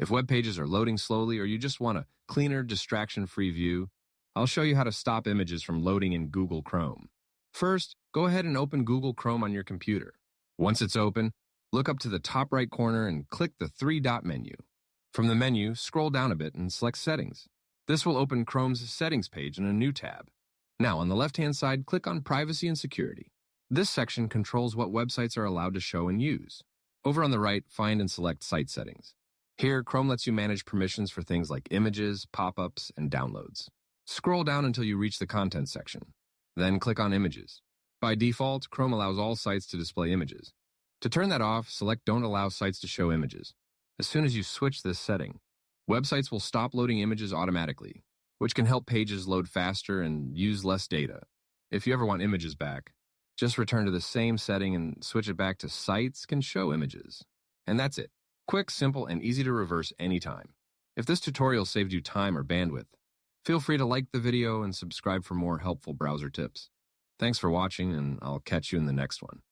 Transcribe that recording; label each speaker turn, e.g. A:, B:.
A: If web pages are loading slowly or you just want a cleaner, distraction-free view, I'll show you how to stop images from loading in Google Chrome. First, go ahead and open Google Chrome on your computer. Once it's open, look up to the top right corner and click the three-dot menu. From the menu, scroll down a bit and select Settings. This will open Chrome's Settings page in a new tab. Now, on the left-hand side, click on Privacy and Security. This section controls what websites are allowed to show and use. Over on the right, find and select Site Settings. Here, Chrome lets you manage permissions for things like images, pop-ups, and downloads. Scroll down until you reach the Content section. Then click on Images. By default, Chrome allows all sites to display images. To turn that off, select Don't Allow Sites to Show Images. As soon as you switch this setting, websites will stop loading images automatically, which can help pages load faster and use less data. If you ever want images back, just return to the same setting and switch it back to Sites Can Show Images. And that's it. Quick, simple, and easy to reverse anytime. If this tutorial saved you time or bandwidth, feel free to like the video and subscribe for more helpful browser tips. Thanks for watching, and I'll catch you in the next one.